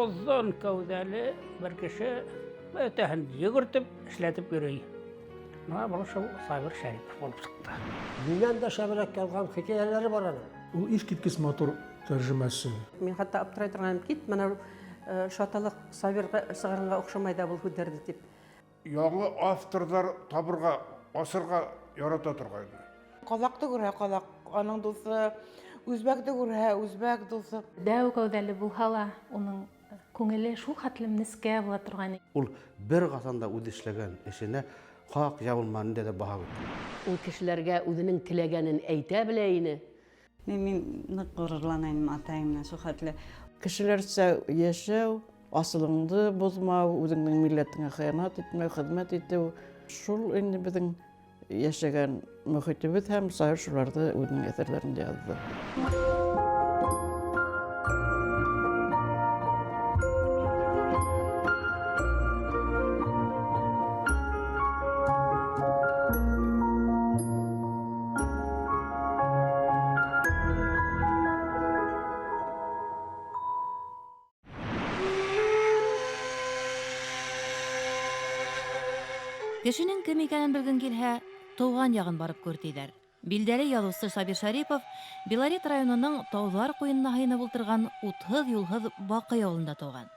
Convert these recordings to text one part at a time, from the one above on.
Озон кәүдәле бер кеше бөтәһен йөгөртеп, эшләтеп йөрөй. Менә бу шул Сабир Шәрипов булып чыкты. Миннән дә шәбрәк ялган хикәяләре бар аның. Ул искиткеч матур тәрҗемәсе. Мин хәтта аптырай торганым кит, менә шаталык Сабирга сыгарынга охшамай да бул һүдәрде дип. Яңы авторлар табырга, асырга ярата торгайды. Казакты күрә казак, аның дусы, үзбәкте күрә үзбәк дусы. Дәү кәүдәле булһа ла, уның күңеле шул хәтлем нескә була торган. Ул бер катанда үз эшләгән эшенә хак ябылманы да баһа бирде. Ул кешеләргә үзенең теләгәнен әйтә белә ине. Мин нык горурланайм атайымнан шул хәтле. Кешеләрчә яшәү, асылыңды бозмау, үзеңнең милләтеңә хыянат итмәү, хезмәт итү, шул инде безнең яшәгән мөхитебез һәм Сабир шуларда үзенең әсәрләрендә язды. Кешенең кем икәнен белгән килһә, тыуган ягын барып күртиләр. Билдәле язучы Сабир Шәрипов Белорет районының Таулар куенына һыйынып ултырган утһыҙ-юлһыҙ Баҡый ауылында тыуған.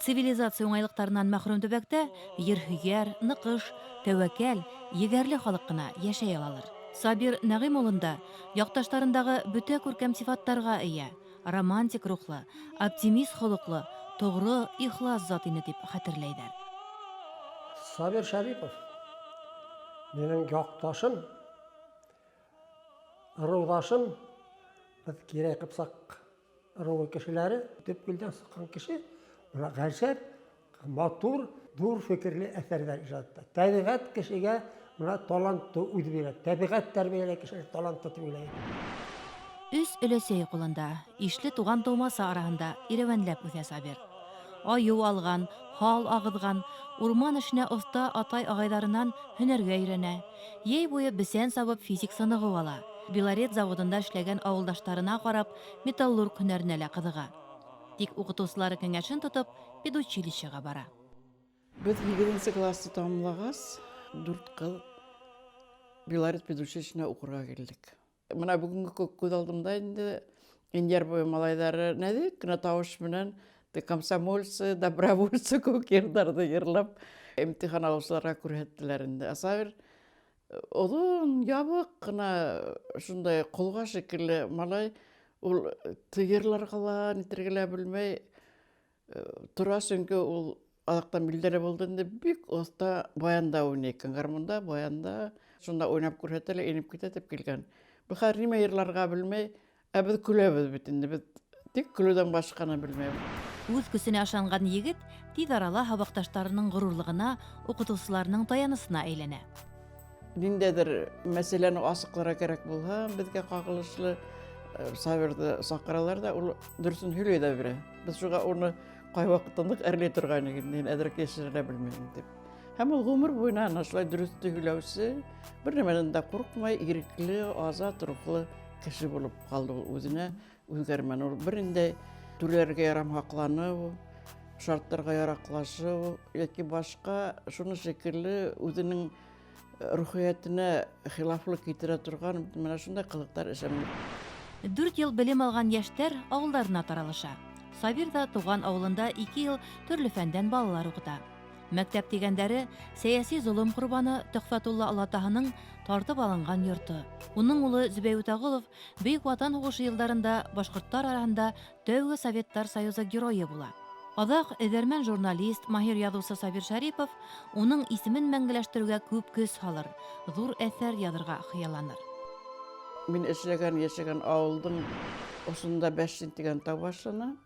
Цивилизация уңайлыҡтарынан мәхрүм төбәктә ерһөйәр, ныҡыш, тәүәкәл, егәрле халыҡ ҡына йәшәй алалыр. Сабир Нәғим улында яҡташтарындағы бөтә күркәм сифаттарға эйә, романтик рухлы, оптимист холоҡлы, тоғро, ихлас зат ине дип хәтерләйҙәр. Сабир Шәрипов минең якташым, ырыудашым, без кирәк кыпсак ырыу кешеләре, төп килдән сыккан кеше, менә гаҗәп, матур, дур фикерле әсәрләр иҗатта. Тәбигать кешегә менә талантты үз бирә. Тәбигать тәрбияле кешегә талантты түләй. Өс өләсәй ҡулында, ишле туған тыумасы араһында ирәвәнләп үҫә Сабир. Аюу алған, хал ағыҙған, урман эшенә оҫта атай-ағайҙарынан һөнәргә өйрәнә. Йәй буйы бесән сабып физик сынығы ала. Белорет заводында эшләгән ауылдаштарына ҡарап, металлург һөнәренә лә ҡыҙыға. Тик уҡытыусылары кәңәшен тотоп, педучилищеға бара. Без 8 класты тамамлағас, 4 ҡыҙ Белорет педучилищеһына уҡырға килдек. Менә бүгенге күҙ алдымда инде инйәр буйы малайҙары нәҙек кенә тауыш менән комсомольцы, добровольцы күк йырҙарҙы йырлап имтихан алыусыларға күрһәттеләр инде. Сабир оҙон, ябыҡ ҡына шундай ҡолға шикелле малай, ул йырларға ла, нитергә лә белмәй тора, сөнки ул аҙаҡтан билдәле булды инде, бик оҫта баянда уйнай икән, гармунда, баянда. Шунда уйнап күрһәтә лә инеп китә тип килгән. Бу хәҙер нимә йырларға белмәй, ә беҙ көләбеҙ бит инде, беҙ тик көлөүҙән башҡаны белмәйбеҙ. Үҙ көсөнә ышанған егет тиҙ арала һабаҡташтарының ғорурлығына, уҡытыусыларының таянысына әйләнә. Ниндәйҙер мәсьәләне асыҡларға кәрәк булһа, беҙгә ҡағылышлы Сабирҙы саҡыралар да, ул дөрөҫөн һөйләй ҙә бирә. Беҙ шуға уны ҡай ваҡытта ныҡ әрләй торғайныҡ инде, әҙерәк йәшерә белмәйем дип. Һәм ул ғүмер буйына шулай дөрөҫтө һөйләүсе, бер нәмәнән дә ҡурҡмай, ирекле, азат рухлы кеше булып ҡалды ул, үҙенә үҙгәрмәне. Ул берендәй түләргә ярамһаҡланыу, шарттарға яраҡлашыу, йәки башҡа шуны шикелле үҙенең рухиәтенә хилафлыҡ китерә торған менә шундай ҡылыҡтар эшләмәй. 4 йыл белем алған йәштәр ауылдарына таралыша. Сабир да туған ауылында 2 йыл төрлө фәндән балалар уҡыта. Мәктәп дигәндәре сәйәси золом ҡорбаны Төхфәтулла олатаһының тартып алынған йорто. Уның улы Зөбәй Үтәғолов Бөйөк Ватан һуғышы йылдарында башҡорттар араһында тәүге Советтар Союзы геройы була. Аҙаҡ эҙәрмән журналист, маһир яҙыусы Сабир Шәрипов уның исемен мәңгеләштереүгә күп көс һалыр, ҙур әҫәр яҙырға хыялланыр. Мин эшләгән, йәшәгән ауылдың осонда Бәшин тигән тау башлана.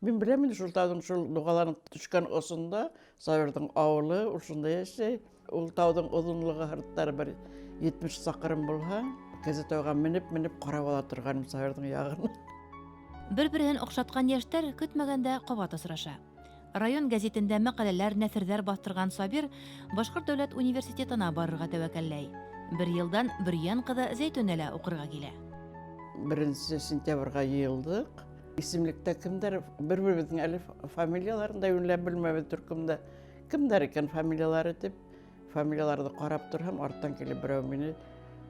Мин беләм инде шул тауҙың шул дуғаланып төшкән осонда Сабирҙың ауылы, ул шунда йәшәй. Ул тауҙың оҙонлоғо һырттары бер 70 саҡрым булһа, кәзә тауға менеп ҡарап ала торғайным Сабирҙың яғын. Бер-береһен оҡшатҡан йәштәр көтмәгәндә ҡабат осраша. Район гәзитендә мәҡәләләр, нәҫерҙәр баҫтырған Сабир Башҡорт дәүләт университетына барырға тәүәккәлләй. 1 йылдан Бөрйән ҡыҙы Зәйтүнәлә уҡырға килә. 1 сентябрға йыйылдыҡ. Исемлектә кемдәр, бер-беребезнең әле фамилияларын да юнләп белмәбез төркемдә. Кемдәр икән фамилиялары дип, фамилияларны карап торһам, арттан килеп берәү мине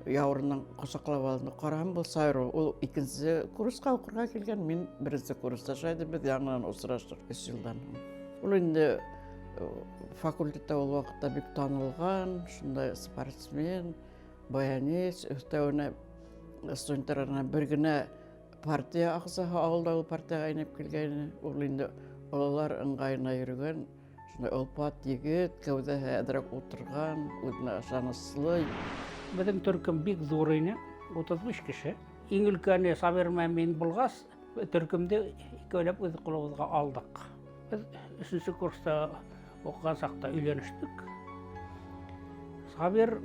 яурыннан кочаклап алды. Карам бу Сайру, ул 2нче курска укырга килгән, мин 1нче курста шайды без яңадан очраштык 3 елдан. Ул инде факультетта ул вакытта бик танылган, шундай спортсмен, баянист, өстәвенә студентларына бер генә партия агзасы, авылда ул партияга инеп килгән, ул инде алар ыңгайына йөргән, шундай олпат егет, кәүдәһе әдрәк утырган, үзенә ышанычлы. Біздің түркім бик зур ине, 35 кеше. Иң өлкәне Сабир Мәмин булгас, түркемде икәүләп үз кулыбызга алдык. Без 3нче курста укыган сакта өйләнештек. Сабир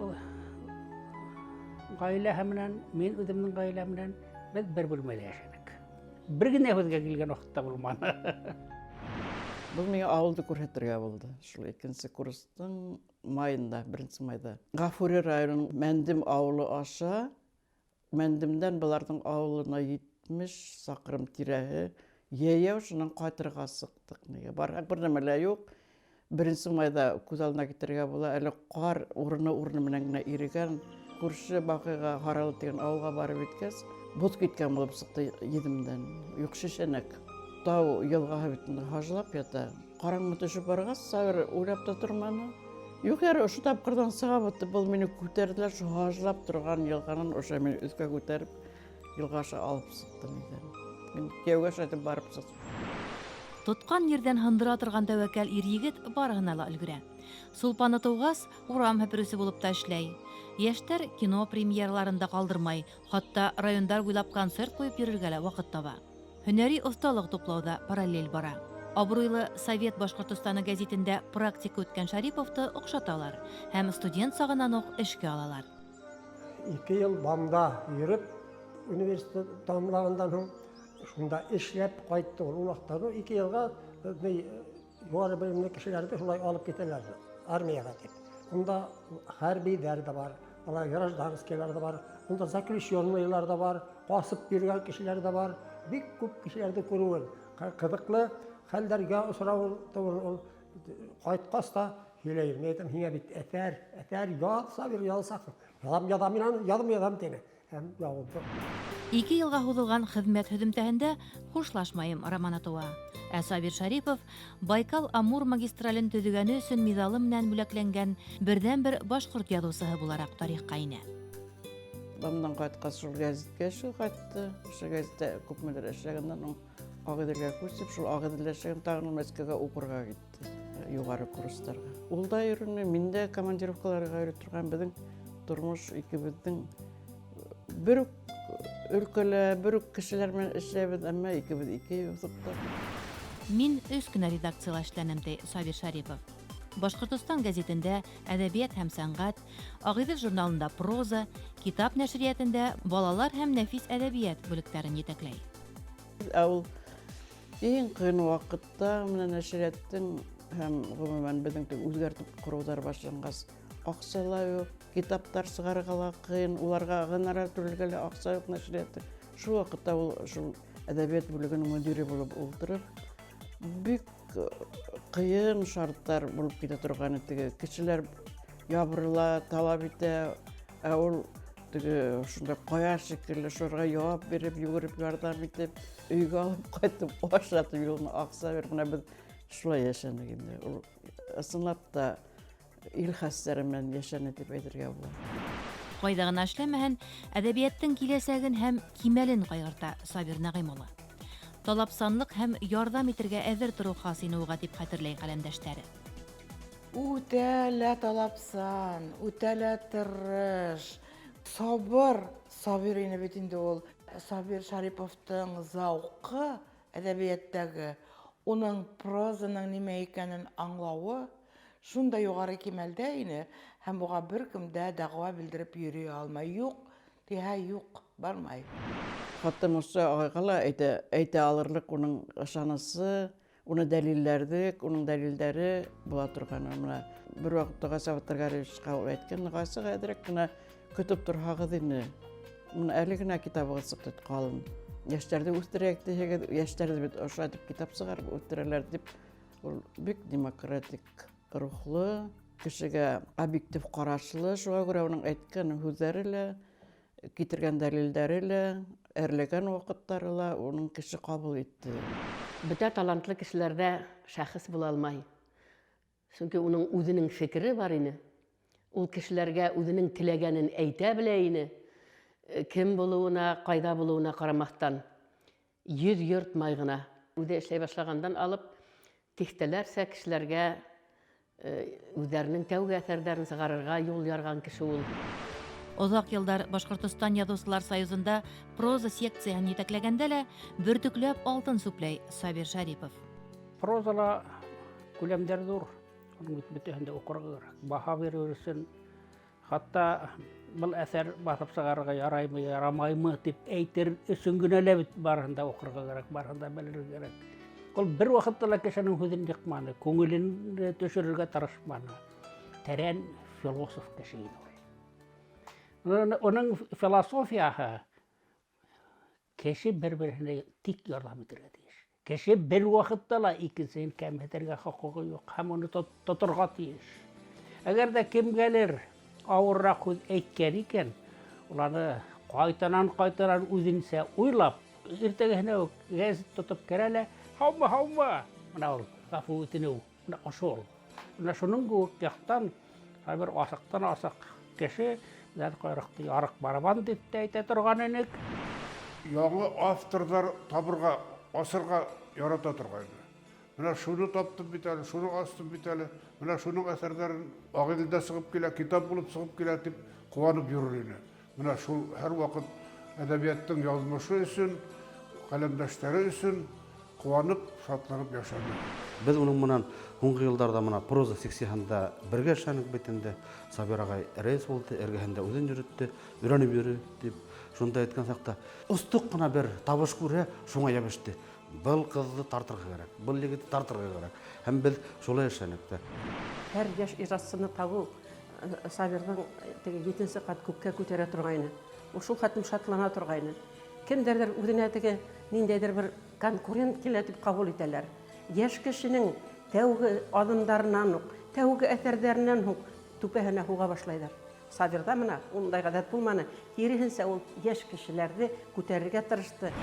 гаиләһе менән, мин үземнең гаиләм белән без бер бүлмәдә яшәдек. Бер генә безгә килгән вакытта булмады. Бұл миңа ауылды күрһәтергә булды. Шул 2нче курстың майында, 1нче майда. Гафури районының Мәндим авылы аша, Мәндимдән буларның авылына 70 сакрым тирәһе, яяу шуннан кайтырга сыктык. Нигә бар, бер нәмә лә юк. 1нче майда күз алдына китергә була, әле кар урыны менән генә ирегән. Күрше Бакыйга Харалы дигән авылга барып иткәс, бут киткән булып сыкты Едимдән. Юк шешәнәк. Тау елгаһы битендә хажлап ята. Караңгы төшеп баргас, Сабир уйлап та торманы. Юк, яр, ошо тапкырдан сыга бутты, бул мине күтәрделәр, шу хажлап торган елганын ошо мине өскә күтәреп, елгаша алып сыктым икән. Мин кияүгә шайтып барып сыктым. Тоткан ердән һындыра торган тәвәккәл ир-егет барыгына ла өлгерә. Сулпаны тугас, урам һәпрүсе булып та эшләй. Яшьтәр кино премьераларында калдырмай, хатта райондар буйлап концерт куеп йөрергә лә вакыт таба. Һөнәри осталык туплауда параллель бара. Абруйлы Совет Башкортостаны гәзитендә практика үткән Шариповты охшаталар һәм студент сагыннан ук эшкә алалар. 2 ел Бамда йөреп, университет тамамлагандан соң шунда эшләп кайтты. Ул вакытта 2 елга югары белемле кешеләрне шулай алып китәләр армияга дип. Унда хәрбиләр дә бар, алар гражданскийлар да бар, унда заключенныйлар да бар, касып йөргән кешеләр дә бар. Бик күп кешеләрне күрүен, кызыклы хәлләргә осрау ул кайткас та һөйләйм. Әйтәм, һиңа бит әтәр яд Сабир ялсак. Ядам тине. Һәм явылды. 2 елга һуҙылған хеҙмәт һөҙөмтәһендә хушлашмайым романы туа. Ә Сабир Шарипов Байкал-Амур магистрален төҙөгәне өсөн медалы менән бүләкләнгән берҙән-бер башҡорт яҙыусыһы булараҡ тарихҡа инә. Бамдан кайткас шул гәзиткә кайтты. Шул гәзиттә күпмелер эшләгәннән Агыйделгә күсеп, шул Агыйделдә эшләгән тагын Мәскәүгә укырга китте, югары курстарга. Ул да йөрүне, мин дә командировкаларга йөреп торган, безнең тормыш икебезнең бер өлкәлә, бер кешеләр менән эшләбез, әмма икебез ике юсыпта. Мин 3 кенә редакцияла эшләнем, ди Сабир Шарипов. Башҡортостан гәзитендә әҙәбиәт һәм сәнғәт, Ағиҙел журналында проза, китап нәшриәтендә балалар һәм нәфис әҙәбиәт бүлектәрен етәкләй. Ул иң ҡыйын ваҡытта менән нәшриәттең һәм ғөмүмән беҙҙең үҙгәртеп ҡороуҙар башланғас, аҡса ла юҡ, китаптар сығарырға ла ҡыйын, уларға гонорар түләргә лә аҡса юҡ нәшриәттең. Шул ваҡытта ул шул әҙәбиәт бүлегенең мөдире булып ултырып, бик ҡыйын шарттар булып китә торған теге кешеләр ябырыла, талап итә, ә ул теге шундай ҡояш шикелле шуға яуап биреп, йүгереп, ярҙам итеп, өйгә алып ҡайтып, ашатып, юлына аҡса биреп, менә беҙ шулай йәшәнек инде. Ул ысынлап та ил хәстәре менән йәшәне дип әйтергә була. Ҡайҙа ғына эшләмәһен, әҙәбиәттең киләсәген һәм кимәлен ҡайғырта Сабир Нәғим улы. Талапсанлык һәм ярҙам итергә әҙер тороу хас ине уға дип хәтерләй ҡәләмдәштәре. Үтә лә талапсан, үтә лә тырыш, сабыр. Сабир ине бит инде ул. Сабир Шариповтың зауҡы әҙәбиәттәге, уның прозаның нимә икәнен аңлауы шунда юғары кимәлдә ине, һәм уға бер кем дә дәғүә белдереп йөрөй алмай. Юҡ, тиһә юҡ, бармай. Хатта Муса ағайға ла әйтә алырлык уның ышанысы, уны дәлилләрҙек, уның дәлилдәре була торғаны. Бер ваҡытта Ғайса Батырғариевичҡа әйткән, Ғайсаға әҙерәк кенә көтөп торһағыҙ ине. Әле генә китабығыҙ сыҡты ҡалын. яшьләрде үстерәк дигән, яшьләрде бит ошо дип китап сыгарып үстерәләр дип, ул бик демократик рухлы, кешегә объектив карашлы, шуңа күрә уның әйткән һүзләре лә, китергән дәлилләре лә, әрләгән вакытлары ла уның кеше кабул итте. Бөтә талантлы кешеләрдә шәхес була алмай. Чөнки уның үзенең фикере бар ине. Ул кешеләргә үзенең теләгәнен әйтә белә ине. Кем булуына, кайда булуына карамастан, йөз йөртмай гына. Үзе эшләй башлагандан алып, тиктәләрсә кешеләргә үзләренең тәүге әсәрләрен сыгарырга юл ярган кеше ул. Озак елдар Башкортстан Язучылар союзында проза секцияһын җитәкләгәндә лә бөртекләп алтын сүпләй Сабир Шарипов. Прозала күләмдәр зур. Оның бөтәһендә укырга кирәк. Баһа бирер өчен хатта был әсәр басып сыгарга яраймы, ярамаймы дип әйтер өчен генә лә бит барында укырга кирәк, барында белергә кирәк. Ул бер вакытта ла кешенең хүзен йыкманы, күңелен төшерергә тырышманы. Тәрән философ кеше иде. Оның философияһы кеше бер-беренә тик ярдәм итәргә тиеш. Кеше бер вакытта ла икенчесен кәмһетергә хокукы юк, һәм аны тотырга тиеш. Әгәр дә кемгәлер авыррак һүз әйткән икән, уларны кайтанан үзенсә уйлап, иртәгәһенә үк гәзит тотып керәләр. Һаумы, менә ул гафу үтенү, менә ошол. Менә шуның гүк яктан бер асыктан асык кеше зәт койрыкты ярык барабан дип әйтә торган инек. Яңы авторлар табырга, асырга ярата торган. Менә шуны таптым бит әле, шуны астым бит әле, менә шуның әсәрләрен агыйдә сыгып килә, китап булып сыгып килә дип куанып йөрер иде. Менә шул һәр вакыт әдәбияттың язмышы өчен, каләмдәшләре өчен куанып, шатланып яшады. Без уның менән һуңгы елларда менә проза секцияһында бергә эшләнек бит инде. Сабир агай рәис булды, эргәһендә үзен йөртте, өйрәнеп йөрү дип шунда әйткән сакта. Устук кына бер табыш күрә, шуңа ябышты. Был кызны тартырга кирәк, был егетне тартырга кирәк. Һәм без шулай эшләнек тә. Һәр яшь ижадчыны табу Сабирның теге 7нче кат күккә күтәрә торгайны. Ул шул хәтлем шатлана торгайны. Кемдердер үзенә теге ниндәйдер бер конкурент килә дип кабул итәләр. Яшь кешенең тәүге адымдарыннан ук, тәүге әсәрләреннән ук түпәһенә һуга башлайлар. Сабирда менә ундай гадәт булманы. Киресенчә ул яшь кешеләрне күтәрергә тырышты.